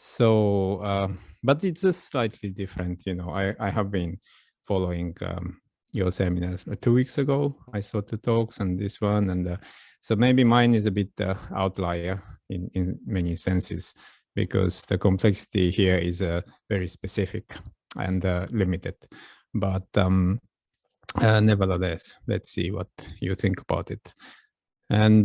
So, but it's a slightly different, I have been following your seminars 2 weeks ago. I saw 2 talks and this one. And so maybe mine is a bit outlier in many senses, because the complexity here is very specific and limited. But nevertheless, let's see what you think about it. And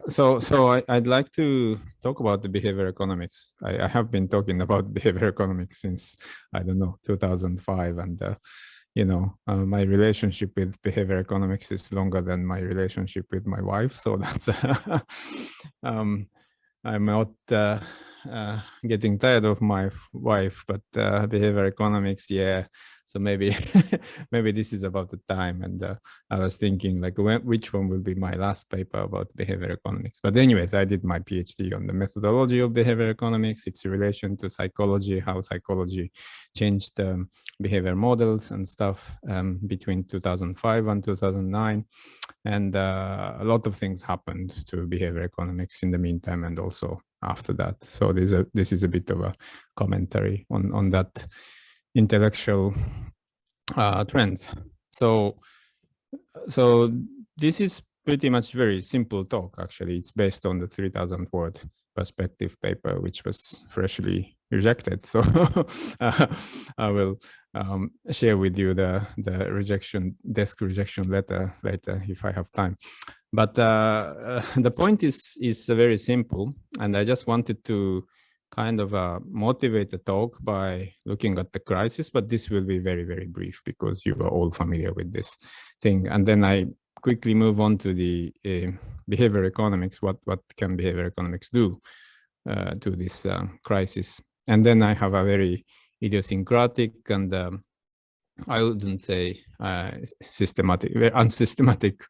so I'd like to talk about the behavior economics. I have been talking about behavior economics since, I don't know, 2005. And, my relationship with behavior economics is longer than my relationship with my wife. So that's, I'm not getting tired of my wife, but behavior economics, yeah. So maybe maybe this is about the time. And I was thinking like which one will be my last paper about behavior economics. But anyways, I did my PhD on the methodology of behavior economics, its relation to psychology, how psychology changed behavior models and stuff between 2005 and 2009. And a lot of things happened to behavior economics in the meantime and also after that. So this is a bit of a commentary on that intellectual trends. So this is pretty much very simple talk. Actually, it's based on the 3,000 word perspective paper, which was freshly rejected. So I will share with you the desk rejection letter later if I have time. But the point is very simple, and I just wanted to kind of motivate the talk by looking at the crisis, but this will be very, very brief because you are all familiar with this thing. And then I quickly move on to the behavior economics. What can behavior economics do to this crisis? And then I have a very idiosyncratic and I wouldn't say systematic, very unsystematic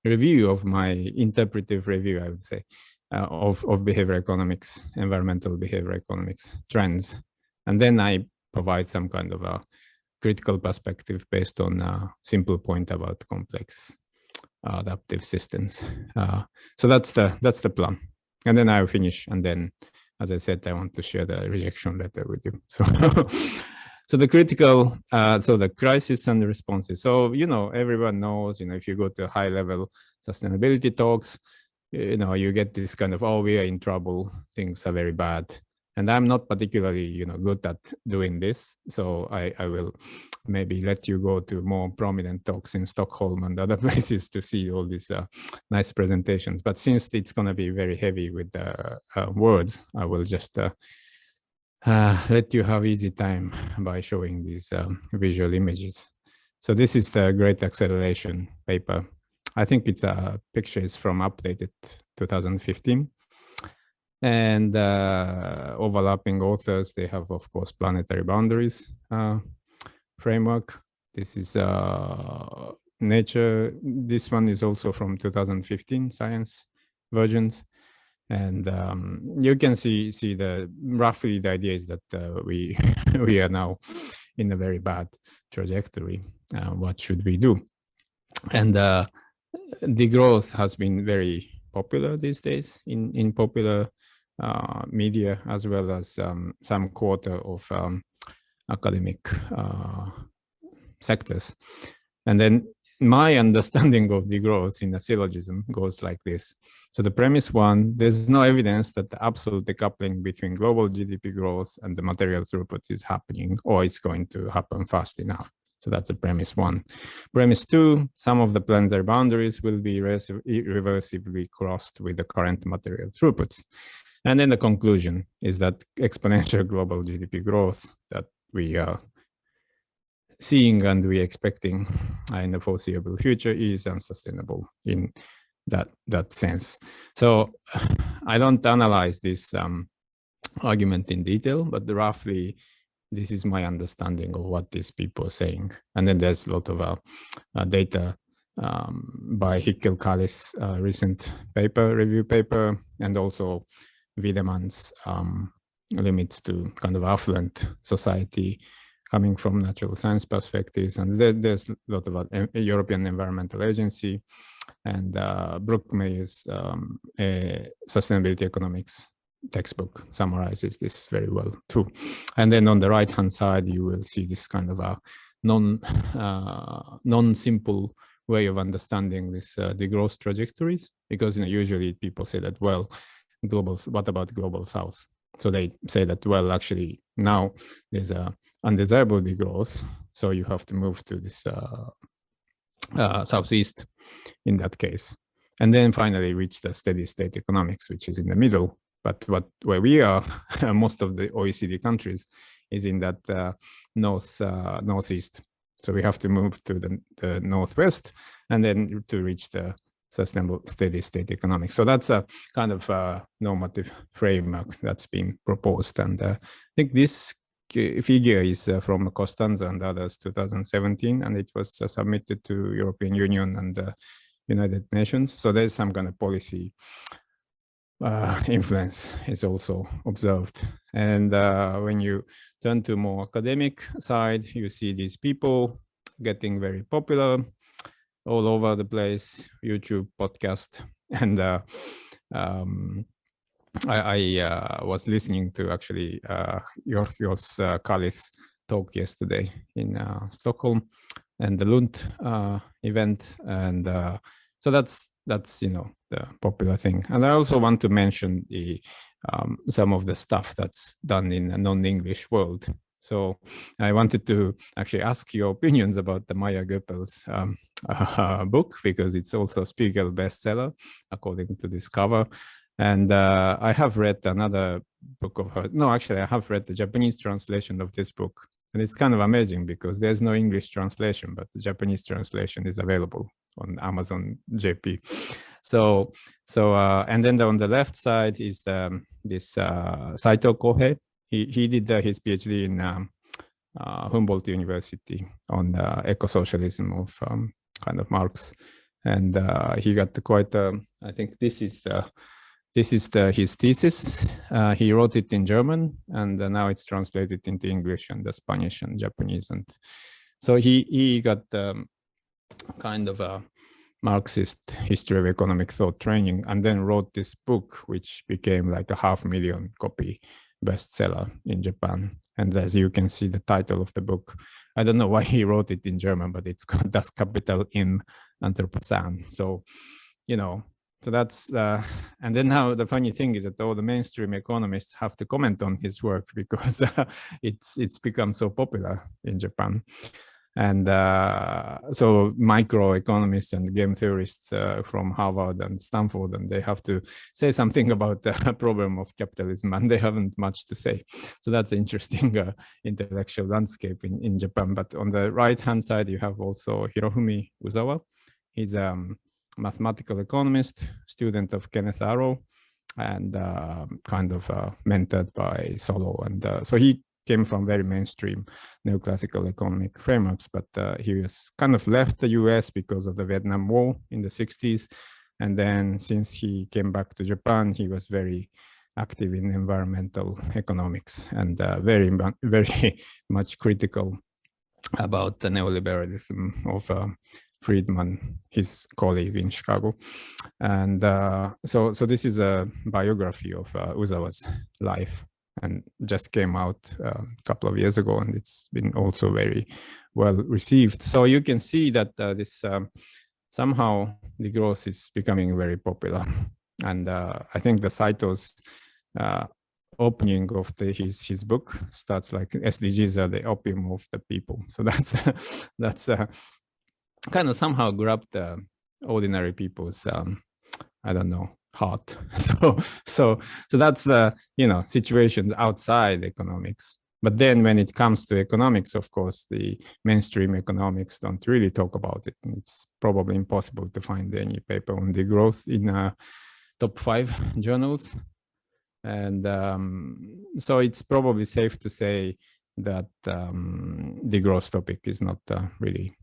review of my interpretive review, I would say. Of behavior economics, environmental behavior economics trends. And then I provide some kind of a critical perspective based on a simple point about complex adaptive systems. So that's the plan. And then I'll finish. And then, as I said, I want to share the rejection letter with you. So, so the critical, so the crisis and the responses. So, everyone knows, if you go to high level sustainability talks, you get this kind of, oh, we are in trouble, things are very bad. And I'm not particularly, good at doing this. So I will maybe let you go to more prominent talks in Stockholm and other places to see all these nice presentations. But since it's going to be very heavy with the words, I will just let you have easy time by showing these visual images. So this is the Great Acceleration paper. I think it's a picture is from updated 2015. And overlapping authors, they have, of course, Planetary Boundaries framework. This is Nature. This one is also from 2015 science versions. And you can see roughly the idea is that we are now in a very bad trajectory. What should we do? And degrowth has been very popular these days in popular media, as well as some quarter of academic sectors. And then my understanding of degrowth in a syllogism goes like this. So the premise one, there's no evidence that the absolute decoupling between global GDP growth and the material throughput is happening or is going to happen fast enough. So that's a premise one. Premise two, some of the planetary boundaries will be irreversibly crossed with the current material throughputs. And then the conclusion is that exponential global GDP growth that we are seeing and we are expecting in the foreseeable future is unsustainable in that sense. So I don't analyze this argument in detail, but roughly this is my understanding of what these people are saying. And then there's a lot of data by Hickel-Kallis recent review paper, and also Wiedemann's limits to kind of affluent society coming from natural science perspectives. And there's a lot about European Environmental Agency and Brookmeyer's sustainability economics textbook summarizes this very well too. And then on the right hand side, you will see this kind of a non-simple way of understanding this the growth trajectories, because usually people say that, well, what about global south? So they say that, well, actually now there's a undesirable degrowth, so you have to move to this southeast in that case, and then finally reach the steady state economics, which is in the middle. But where we are, most of the OECD countries, is in that northeast. So we have to move to the northwest and then to reach the sustainable steady state economics. So that's a kind of normative framework that's been proposed. And I think this figure is from Costanza and others, 2017, and it was submitted to European Union and the United Nations. So there's some kind of policy influence is also observed. And when you turn to more academic side, you see these people getting very popular all over the place, YouTube, podcast. And I was listening to actually Georgios Kallis talk yesterday in Stockholm and the Lund event. And so that's the popular thing. And I also want to mention the some of the stuff that's done in a non-English world. So I wanted to actually ask your opinions about the Maya Goepel's book, because it's also Spiegel bestseller, according to this cover. And I have read another book of her. No, actually, I have read the Japanese translation of this book. And it's kind of amazing because there's no English translation, but the Japanese translation is available on Amazon JP. So and then on the left side is this Saito Kohei. He did his PhD in Humboldt University on eco-socialism of kind of Marx. And he got quite, I think this is his thesis. He wrote it in German, and now it's translated into English and Spanish and Japanese. And so he got kind of a Marxist history of economic thought training, and then wrote this book, which became like a 500,000 copy bestseller in Japan. And as you can see, the title of the book, I don't know why he wrote it in German, but it's called Das Kapital im Anthropozän. So, so that's, and then now the funny thing is that all the mainstream economists have to comment on his work because it's become so popular in Japan. And so microeconomists and game theorists from Harvard and Stanford, and they have to say something about the problem of capitalism, and they haven't much to say. So that's an interesting intellectual landscape in Japan. But on the right-hand side, you have also Hirofumi Uzawa. He's a mathematical economist, student of Kenneth Arrow, and kind of mentored by Solow. And so he came from very mainstream neoclassical economic frameworks, but he was kind of left the US because of the Vietnam War in the 60s. And then since he came back to Japan, he was very active in environmental economics and very much critical about the neoliberalism of Friedman, his colleague in Chicago. And so this is a biography of Uzawa's life, and just came out a couple of years ago, and it's been also very well received. So you can see that this somehow the growth is becoming very popular. And I think the Saito's opening of his book starts like, SDGs are the opium of the people. So that's kind of somehow grabbed the ordinary people's I don't know, heart. So that's the situations outside economics. But then when it comes to economics, of course, the mainstream economics don't really talk about it. And it's probably impossible to find any paper on degrowth in top 5 journals. And so it's probably safe to say that degrowth topic is not really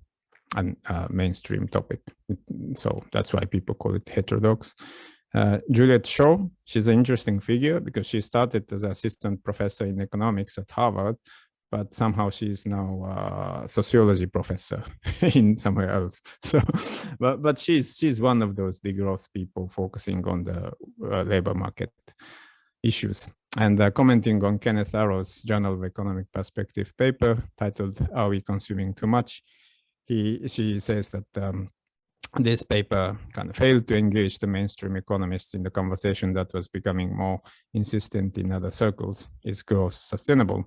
a mainstream topic. So that's why people call it heterodox. Juliet Shaw, she's an interesting figure because she started as an assistant professor in economics at Harvard, but somehow she's now a sociology professor in somewhere else. So, but she's one of those degrowth people focusing on the labor market. issues. And commenting on Kenneth Arrow's Journal of Economic Perspective paper titled "Are We Consuming Too Much?" she says that this paper kind of failed to engage the mainstream economists in the conversation that was becoming more insistent in other circles. Is growth sustainable?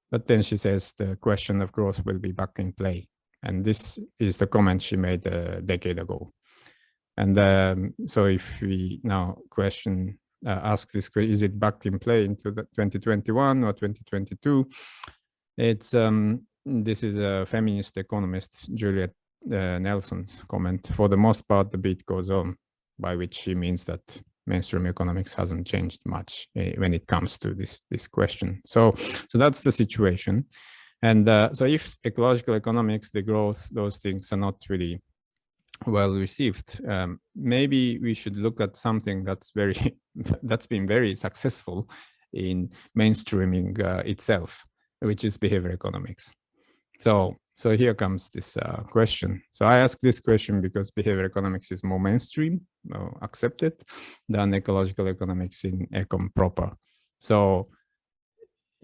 But then she says the question of growth will be back in play. And this is the comment she made a decade ago. And so if we now ask this, is it back in play into the 2021 or 2022? It's this is a feminist economist, Juliet Nelson's comment. For the most part, the beat goes on, by which she means that mainstream economics hasn't changed much when it comes to this question. So that's the situation. And so if ecological economics, the growth, those things are not really well received, maybe we should look at something that's been very successful in mainstreaming itself, which is behavior economics. So here comes this question. So I ask this question because behavior economics is more mainstream, accepted, than ecological economics in econ proper. So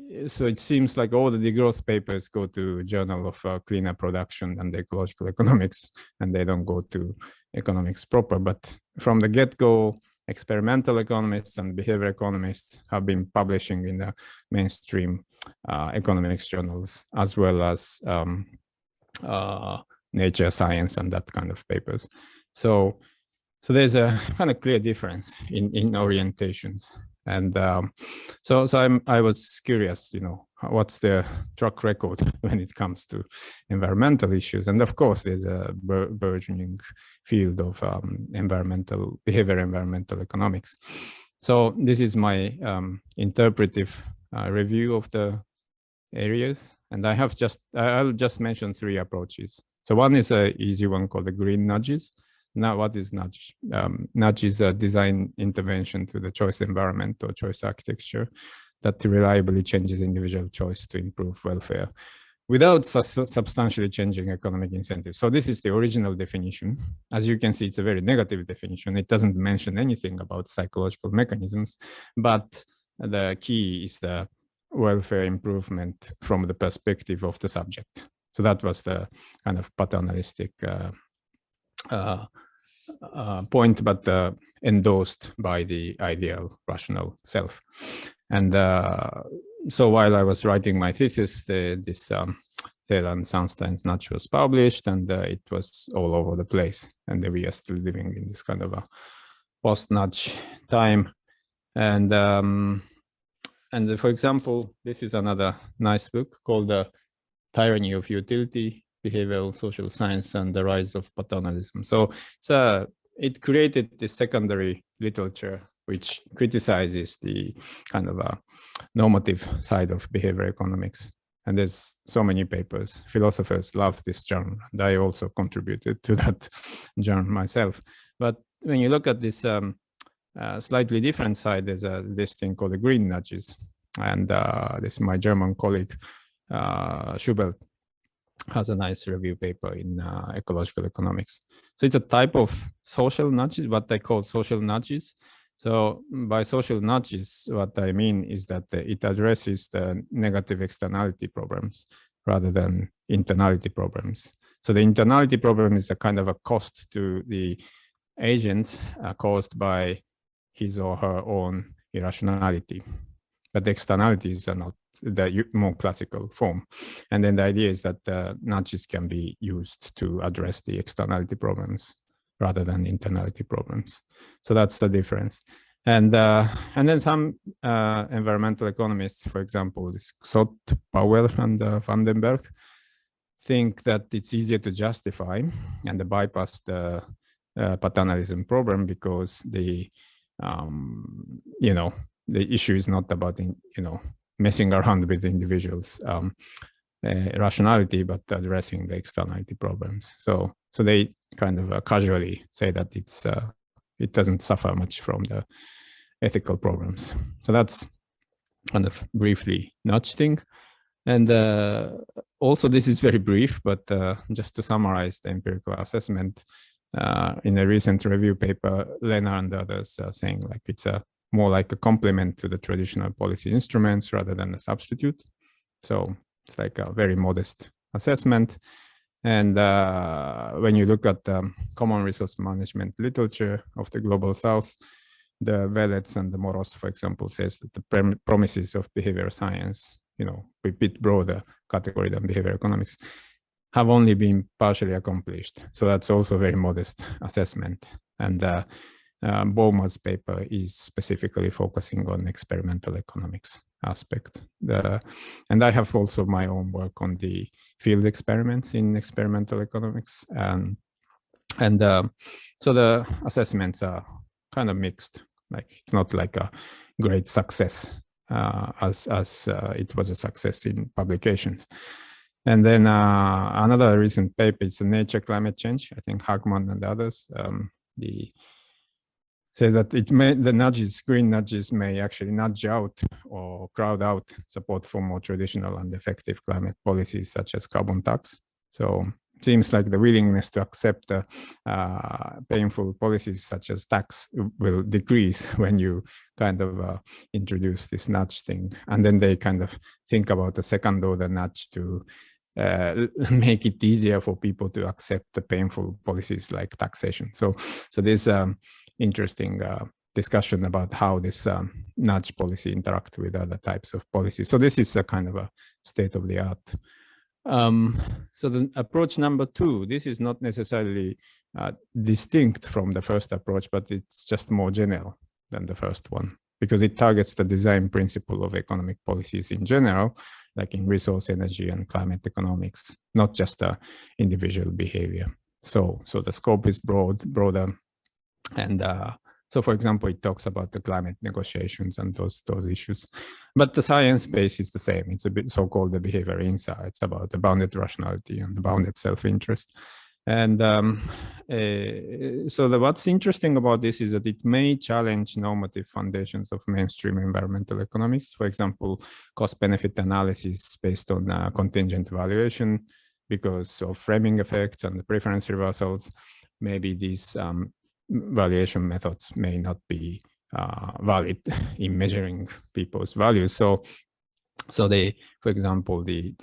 it seems like all the degrowth papers go to Journal of Cleaner Production and the Ecological Economics, and they don't go to economics proper. But from the get-go, experimental economists and behavior economists have been publishing in the mainstream economics journals, as well as Nature, Science, and that kind of papers. So there's a kind of clear difference in orientations. And so I was curious, what's the track record when it comes to environmental issues? And of course, there's a burgeoning field of behavior environmental economics. So this is my interpretive review of the areas. And I'll just mention 3 approaches. So one is an easy one called the green nudges. Now, what is nudge? Nudge is a design intervention to the choice environment or choice architecture that reliably changes individual choice to improve welfare without substantially changing economic incentives. So this is the original definition. As you can see, it's a very negative definition. It doesn't mention anything about psychological mechanisms, but the key is the welfare improvement from the perspective of the subject. So that was the kind of paternalistic point, but endorsed by the ideal rational self. And so while I was writing my thesis, this Taylor and Sunstein's nudge was published, and it was all over the place. And we are still living in this kind of a post-nudge time. And for example, this is another nice book called The Tyranny of Utility, Behavioral Social Science and the Rise of Paternalism. So it created this secondary literature which criticizes the kind of a normative side of behavior economics. And there's so many papers. Philosophers love this genre, and I also contributed to that genre myself. But when you look at this slightly different side, there's this thing called the green nudges. And this my German colleague, Schubert, has a nice review paper in ecological economics. So it's a type of social nudges, what I call social nudges. So by social nudges, what I mean is that it addresses the negative externality problems rather than internality problems. So the internality problem is a kind of a cost to the agent caused by his or her own irrationality. But the externalities are not the more classical form. And then the idea is that nudges can be used to address the externality problems rather than internality problems. So that's the difference. And then some environmental economists, for example, this Sott, Powell, and Vandenberg, think that it's easier to justify and bypass the paternalism problem because the issue is not about messing around with the individuals' rationality, but addressing the externality problems. So they kind of casually say that it doesn't suffer much from the ethical problems. So that's kind of briefly nudge thing. And also this is very brief, but just to summarize the empirical assessment, in a recent review paper, Lena and others are saying like it's a more like a complement to the traditional policy instruments rather than a substitute. So it's like a very modest assessment. And when you look at the common resource management literature of the Global South, the Velets and the Moros, for example, says that the promises of behavior science, a bit broader category than behavior economics, have only been partially accomplished. So that's also a very modest assessment. And Bauma's paper is specifically focusing on experimental economics aspect. And I have also my own work on the field experiments in experimental economics. So the assessments are kind of mixed. Like it's not like a great success as it was a success in publications. And then another recent paper is Nature Climate Change. I think Hagman and others say that the green nudges may actually nudge out or crowd out support for more traditional and effective climate policies such as carbon tax. So it seems like the willingness to accept painful policies such as tax will decrease when you kind of introduce this nudge thing. And then they kind of think about the second order nudge to make it easier for people to accept the painful policies like taxation. So there's interesting discussion about how this nudge policy interact with other types of policies. So this is a kind of a state of the art. So the approach number 2, this is not necessarily distinct from the first approach, but it's just more general than the first one, because it targets the design principle of economic policies in general, like in resource, energy, and climate economics, not just individual behavior. So the scope is broader. And so, for example, it talks about the climate negotiations and those issues. But the science base is the same. It's a bit so-called the behavior insights about the bounded rationality and the bounded self-interest. And what's interesting about this is that it may challenge normative foundations of mainstream environmental economics. For example, cost-benefit analysis based on contingent evaluation because of framing effects and the preference reversals. Maybe these valuation methods may not be valid in measuring people's values. So they, for example, the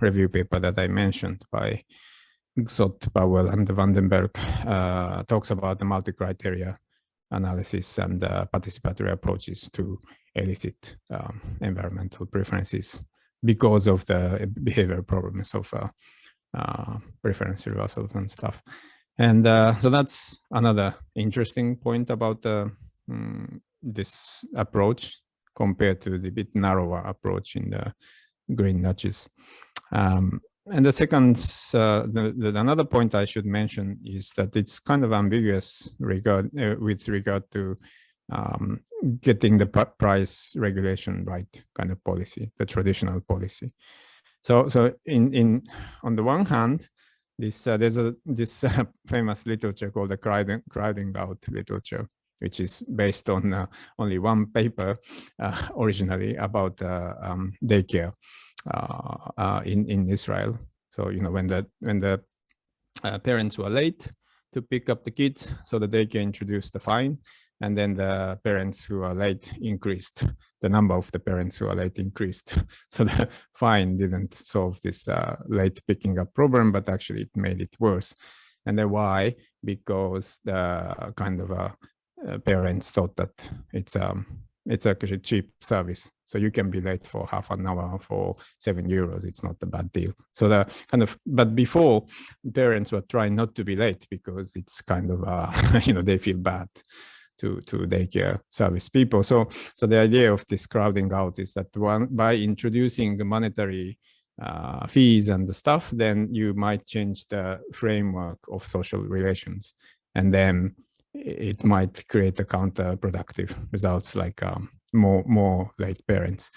review paper that I mentioned by Gsott, Powell, and Vandenberg talks about the multi-criteria analysis and participatory approaches to elicit environmental preferences because of the behavior problems of preference reversals and stuff. And so that's another interesting point about this approach compared to the bit narrower approach in the green nudges. And the second, another point I should mention is that it's kind of ambiguous with regard to getting the price regulation right kind of policy, the traditional policy. So on the one hand, there's this famous literature called the crowding out literature, which is based on only one paper originally about daycare in Israel. So when the parents were late to pick up the kids, so the daycare introduced the fine, and then the parents who are late increased. The number of the parents who are late increased. So the fine didn't solve this late picking up problem, but actually it made it worse. And then why? Because the kind of parents thought that it's actually a cheap service. So you can be late for half an hour for €7. It's not a bad deal. So the kind of, but before parents were trying not to be late because it's kind of, they feel bad to daycare service people. So the idea of this crowding out is that by introducing the monetary fees and the stuff, then you might change the framework of social relations. And then it might create a counterproductive results like more late parents.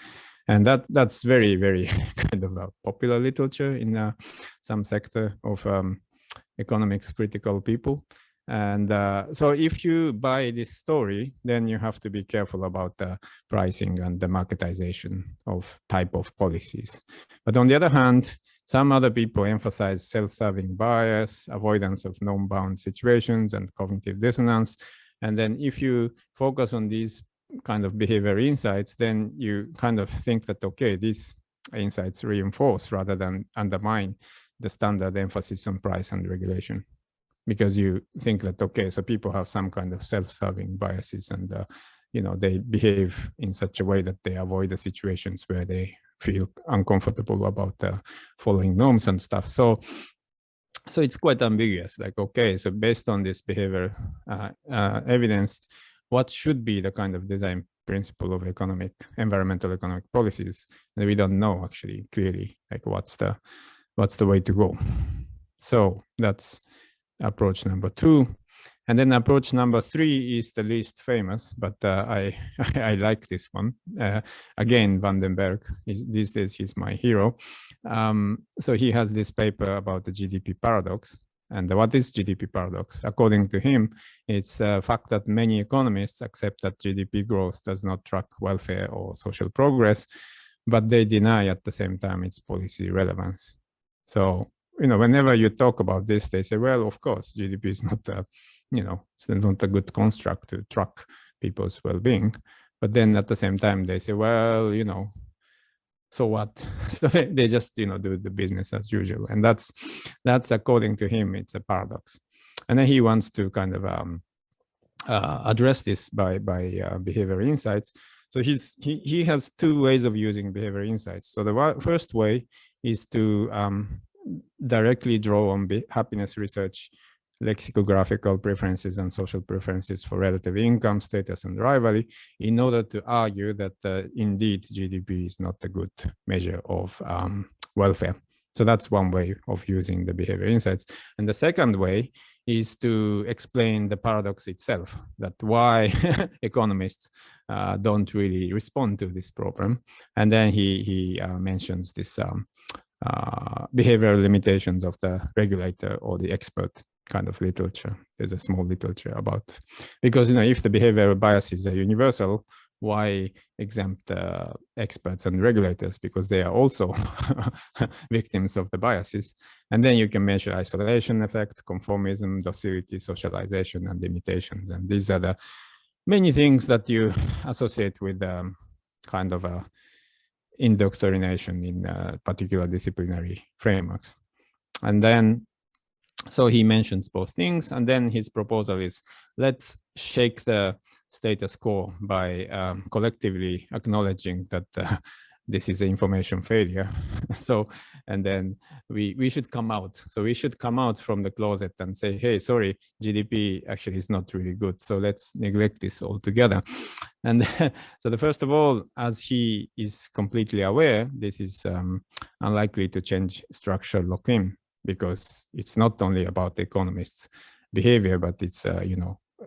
And that's very, very kind of a popular literature in some sector of economics critical people. And so if you buy this story, then you have to be careful about the pricing and the marketization of type of policies. But on the other hand, some other people emphasize self-serving bias, avoidance of norm-bound situations, and cognitive dissonance. And then if you focus on these kind of behavior insights, then you kind of think that, okay, these insights reinforce rather than undermine the standard emphasis on price and regulation, because you think that, okay, so people have some kind of self-serving biases, and they behave in such a way that they avoid the situations where they feel uncomfortable about following norms and stuff. So it's quite ambiguous. Like, okay, so based on this behavior evidence, what should be the kind of design principle of environmental economic policies? And we don't know actually clearly, like what's the way to go. So that's approach number 2. And then approach number 3 is the least famous, but I like this one. Again, Vandenberg, these days he's my hero. So he has this paper about the GDP paradox. And what is GDP paradox? According to him, it's a fact that many economists accept that GDP growth does not track welfare or social progress, but they deny at the same time its policy relevance. So, whenever you talk about this, they say, well, of course, GDP is not it's not a good construct to track people's well-being. But then at the same time, they say, well, so what? So they just, do the business as usual. And that's according to him, it's a paradox. And then he wants to kind of address this by behavior insights. So he has 2 ways of using behavior insights. So the first way is to directly draw on happiness research, lexicographical preferences and social preferences for relative income, status, and rivalry, in order to argue that indeed GDP is not a good measure of welfare. So that's one way of using the behavior insights. And the second way is to explain the paradox itself, that why economists don't really respond to this problem. And then he mentions this behavioral limitations of the regulator or the expert kind of literature. There's a small literature about, because if the behavioral biases are universal, why exempt experts and regulators, because they are also victims of the biases. And then you can measure isolation effect, conformism, docility, socialization, and limitations. And these are the many things that you associate with kind of a indoctrination in particular disciplinary frameworks. And then so he mentions both things, and then his proposal is, let's shake the status quo by collectively acknowledging that this is an information failure. So, and then we should come out. So we should come out from the closet and say, hey, sorry, GDP actually is not really good. So let's neglect this altogether. And so the first of all, as he is completely aware, this is unlikely to change structural lock-in, because it's not only about the economists' behavior, but it's,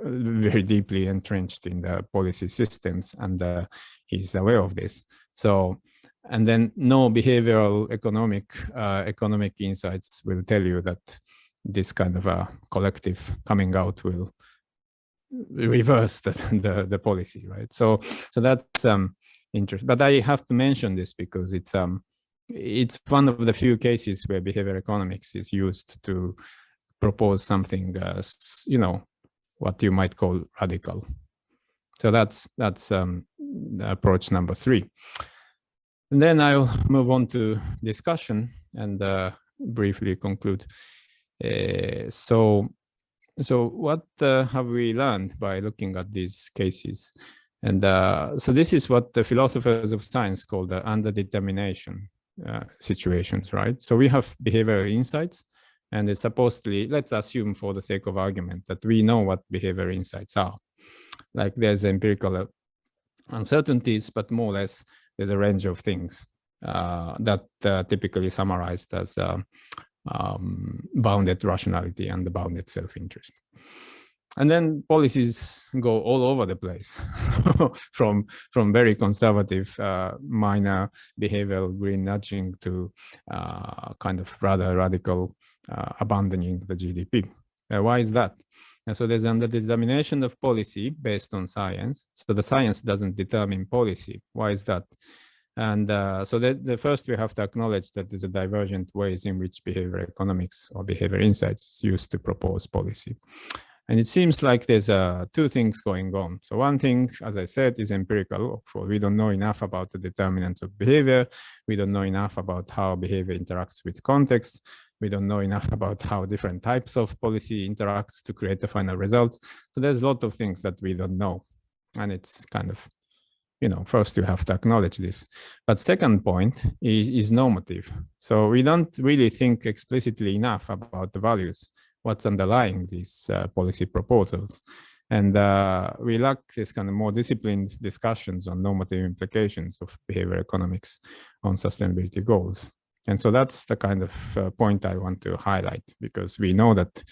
very deeply entrenched in the policy systems, and he's aware of this. So, and then no behavioral economic insights will tell you that this kind of a collective coming out will reverse the policy, right? So that's interesting. But I have to mention this because it's one of the few cases where behavior economics is used to propose something, what you might call radical. So that's approach number 3. And then I'll move on to discussion and briefly conclude. So what have we learned by looking at these cases? And so this is what the philosophers of science call the underdetermination situations, right? So we have behavioral insights, and it's supposedly, let's assume for the sake of argument that we know what behavioral insights are. Like there's empirical uncertainties, but more or less there's a range of things that typically summarized as bounded rationality and the bounded self-interest. And then policies go all over the place, from very conservative minor behavioral green nudging to kind of rather radical abandoning the GDP. Why is that? And so there's underdetermination of policy based on science. So the science doesn't determine policy. Why is that? And so the first we have to acknowledge that there's a divergent ways in which behavior economics or behavior insights is used to propose policy. And it seems like there's two things going on. So one thing, as I said, is empirical. We don't know enough about the determinants of behavior. We don't know enough about how behavior interacts with context. We don't know enough about how different types of policy interacts to create the final results. So there's a lot of things that we don't know. And it's kind of, first you have to acknowledge this. But second point is normative. So we don't really think explicitly enough about the values, what's underlying these policy proposals. And we lack this kind of more disciplined discussions on normative implications of behavior economics on sustainability goals. And so that's the kind of point I want to highlight, because we know that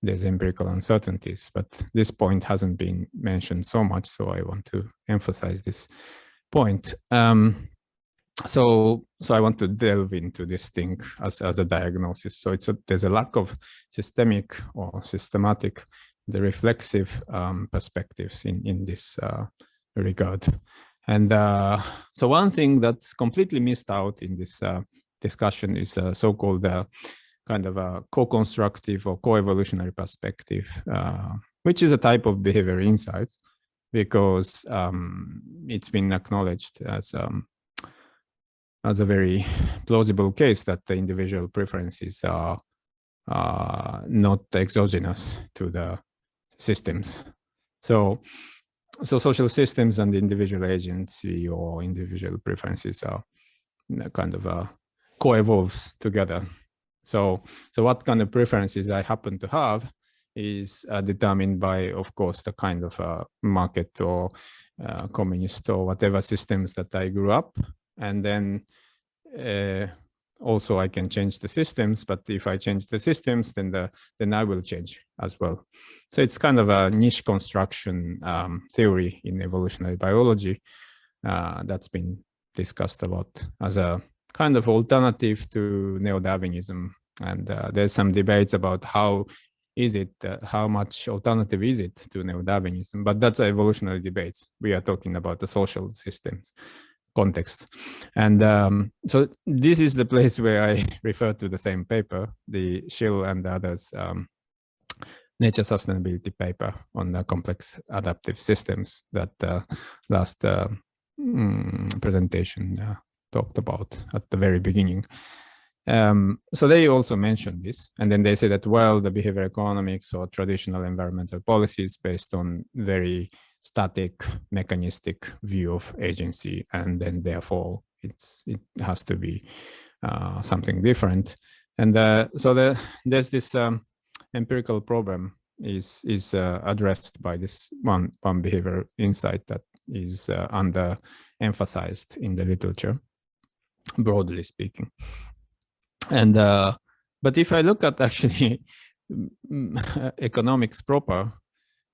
there's empirical uncertainties, but this point hasn't been mentioned so much. So I want to emphasize this point. So I want to delve into this thing as a diagnosis. So there's a lack of systemic or systematic, the reflexive perspectives in this regard. And so one thing that's completely missed out in this discussion is so-called kind of a co-constructive or coevolutionary perspective, which is a type of behavior insights, because it's been acknowledged as a very plausible case that the individual preferences are not exogenous to the systems. So social systems and individual agency or individual preferences are kind of co-evolves together. So what kind of preferences I happen to have is determined by, of course, the kind of market or communist or whatever systems that I grew up. And then also I can change the systems, but if I change the systems, then I will change as well. So it's kind of a niche construction theory in evolutionary biology that's been discussed a lot as a kind of alternative to neo-Darwinism. And there's some debates about how much alternative is it to neo-Darwinism, but that's evolutionary debates. We are talking about the social systems context. And so this is the place where I refer to the same paper, the Schill and the others nature sustainability paper on the complex adaptive systems that last presentation talked about at the very beginning. So they also mentioned this, and then they say that, well, the behavior economics or traditional environmental policies based on very static mechanistic view of agency, and then therefore it has to be something different. And so there's this empirical problem is addressed by this one behavior insight that is under-emphasized in the literature, broadly speaking. And but if I look at actually economics proper,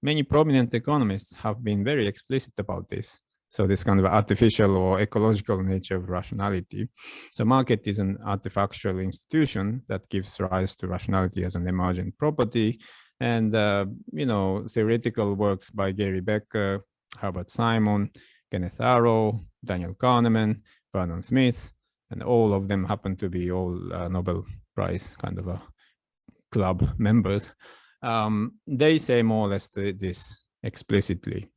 many prominent economists have been very explicit about this. So this kind of artificial or ecological nature of rationality. So market is an artifactual institution that gives rise to rationality as an emergent property. And, theoretical works by Gary Becker, Herbert Simon, Kenneth Arrow, Daniel Kahneman, Vernon Smith, and all of them happen to be all Nobel Prize kind of a club members. They say more or less this explicitly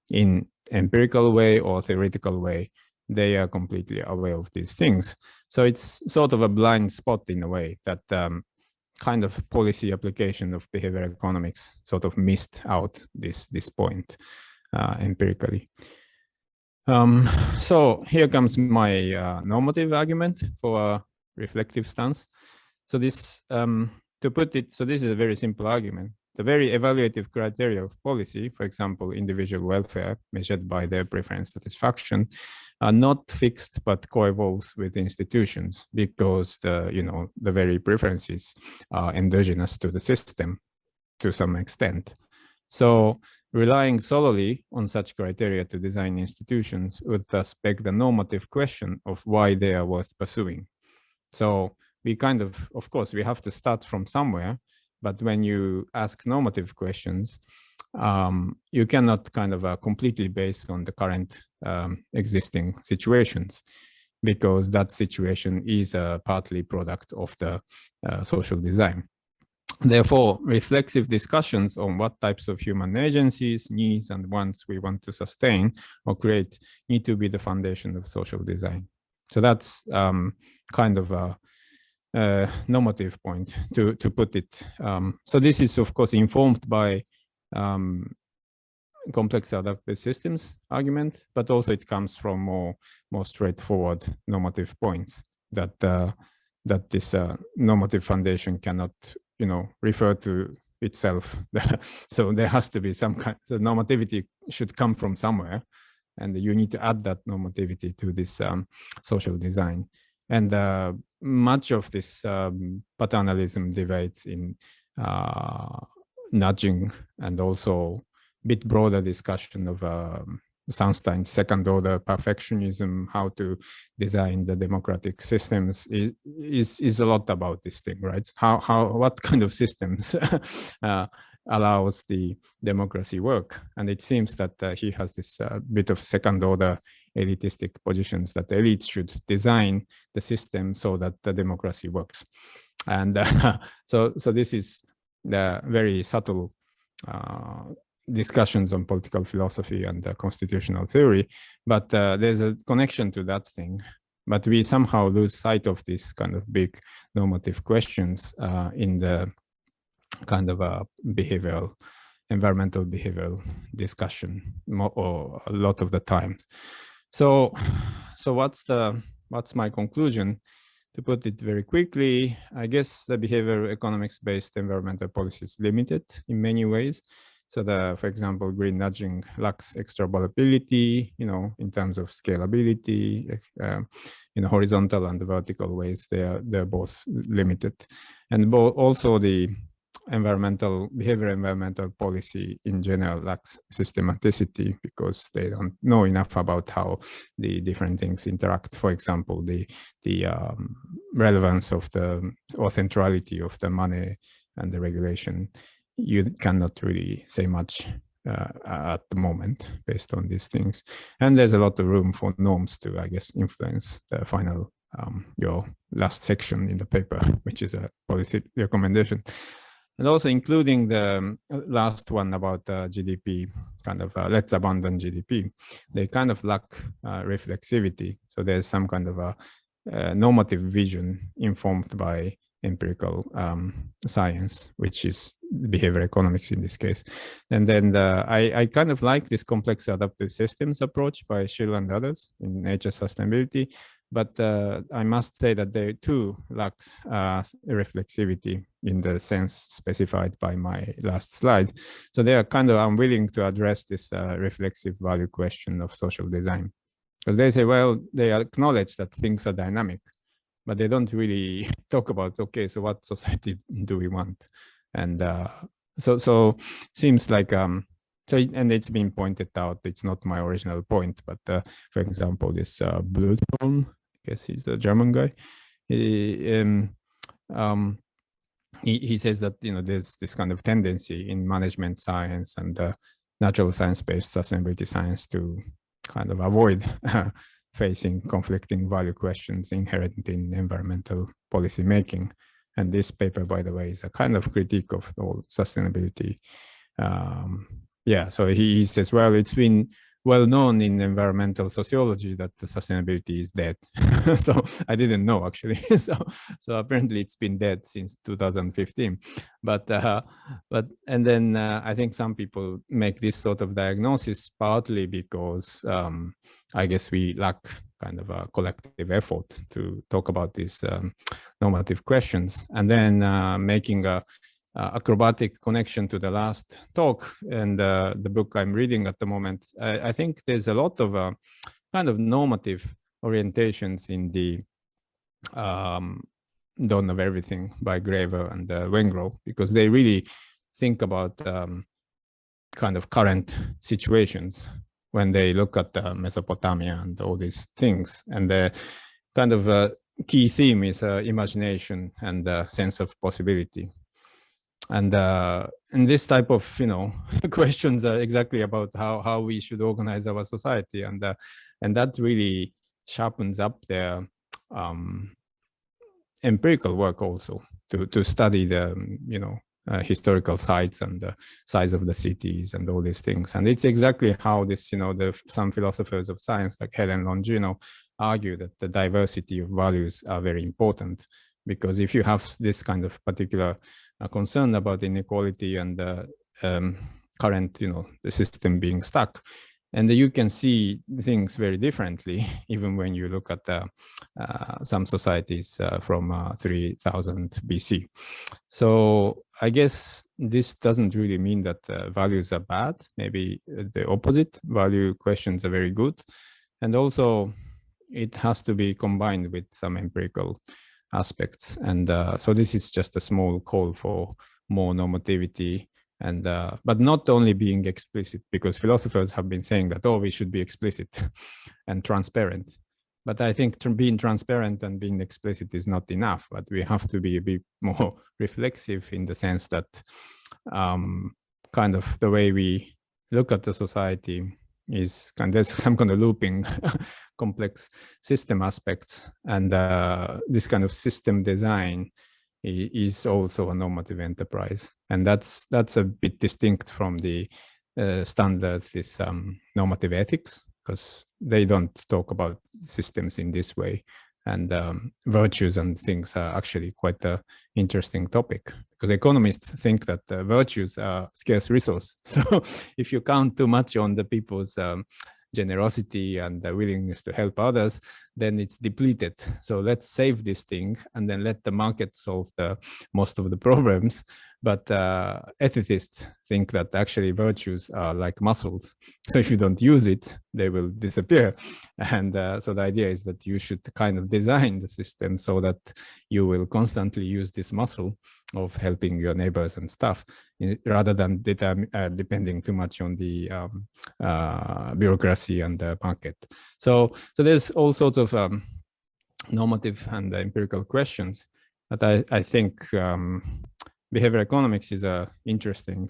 in empirical way or theoretical way. They are completely aware of these things. So it's sort of a blind spot in a way that kind of policy application of behavior economics sort of missed out this point empirically. So here comes my normative argument for a reflective stance. So this, to put it, so this is a very simple argument. The very evaluative criteria of policy, for example, individual welfare measured by their preference satisfaction, are not fixed but co-evolves with institutions, because the very preferences are endogenous to the system to some extent. So relying solely on such criteria to design institutions would thus beg the normative question of why they are worth pursuing. So we kind of course, we have to start from somewhere, but when you ask normative questions, you cannot kind of completely base on the current existing situations, because that situation is a partly product of the social design. Therefore, reflexive discussions on what types of human agencies, needs, and wants we want to sustain or create need to be the foundation of social design. So that's kind of a normative point to put it. So this is, of course, informed by complex adaptive systems argument, but also it comes from more straightforward normative points that that this normative foundation cannot, refer to itself. So there has to be some kind. So normativity should come from somewhere, and you need to add that normativity to this social design. And much of this paternalism debates in nudging, and also bit broader discussion of Sunstein's second order perfectionism, how to design the democratic systems, is a lot about this thing, right? What kind of systems allows the democracy work? And it seems that he has this bit of second order elitistic positions, that the elites should design the system so that the democracy works. And so this is the very subtle discussions on political philosophy and constitutional theory, but there's a connection to that thing. But we somehow lose sight of these kind of big normative questions in the kind of environmental behavioral discussion, or a lot of the time. So what's my conclusion? To put it very quickly, I guess the behavioral economics-based environmental policy is limited in many ways. So for example, green nudging lacks extrapolability, in terms of scalability, in horizontal and vertical ways, they're both limited. And also the behavioral environmental policy in general lacks systematicity, because they don't know enough about how the different things interact. For example, the relevance of or centrality of the money and the regulation, you cannot really say much at the moment based on these things. And there's a lot of room for norms to, I guess, influence the final, your last section in the paper, which is a policy recommendation. And also including the last one about GDP, kind of let's abandon GDP. They kind of lack reflexivity. So there's some kind of a normative vision informed by empirical science, which is behavior economics in this case. And then I kind of like this complex adaptive systems approach by Schill and others in nature sustainability. But I must say that they too lack reflexivity in the sense specified by my last slide. So they are kind of unwilling to address this reflexive value question of social design. Because they say, well, they acknowledge that things are dynamic, but they don't really talk about, okay, so what society do we want? And so seems like, and it's been pointed out, it's not my original point, but for example, this Blutholm, I guess he's a German guy, he says that, there's this kind of tendency in management science and natural science-based sustainability science to kind of avoid facing conflicting value questions inherent in environmental policy making. And this paper, by the way, is a kind of critique of all sustainability. So he says, well, it's been well known in environmental sociology that the sustainability is dead. So I didn't know, actually. so apparently it's been dead since 2015. But and then I think some people make this sort of diagnosis partly because I guess we lack kind of a collective effort to talk about these normative questions, and then making a acrobatic connection to the last talk and the book I'm reading at the moment. I think there's a lot of kind of normative orientations in the Dawn of Everything by Graeber and Wengrow, because they really think about kind of current situations when they look at Mesopotamia and all these things. And the kind of key theme is imagination and sense of possibility. And this type of questions are exactly about how we should organize our society, and that really sharpens up their empirical work also to study the historical sites and the size of the cities and all these things. And it's exactly how this, some philosophers of science like Helen Longino argue that the diversity of values are very important, because if you have this kind of particular concern about inequality and the current, the system being stuck, and you can see things very differently, even when you look at some societies from 3000 BC. So I guess this doesn't really mean that values are bad. Maybe the opposite. Value questions are very good. And also, it has to be combined with some empirical aspects. And so this is just a small call for more normativity. And but not only being explicit, because philosophers have been saying that, oh, we should be explicit and transparent. But I think being transparent and being explicit is not enough, but we have to be a bit more reflexive, in the sense that kind of the way we look at the society is there's some kind of looping complex system aspects, and this kind of system design is also a normative enterprise, and that's a bit distinct from the standard normative ethics, because they don't talk about systems in this way, and virtues and things are actually quite an interesting topic, because economists think that virtues are scarce resource. So if you count too much on the people's generosity and the willingness to help others, then it's depleted. So let's save this thing and then let the market solve most of the problems. But ethicists think that actually virtues are like muscles. So if you don't use it, they will disappear. And so the idea is that you should kind of design the system so that you will constantly use this muscle of helping your neighbors and stuff, rather than depending too much on the bureaucracy and the market. So there's all sorts of normative and empirical questions. But I think behavioral economics is an interesting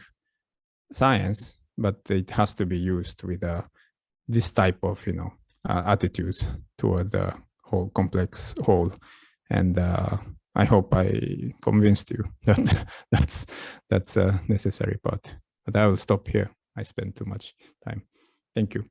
science, but it has to be used with this type of attitudes toward the whole complex whole. And I hope I convinced you that that's a necessary part. But I will stop here. I spent too much time. Thank you.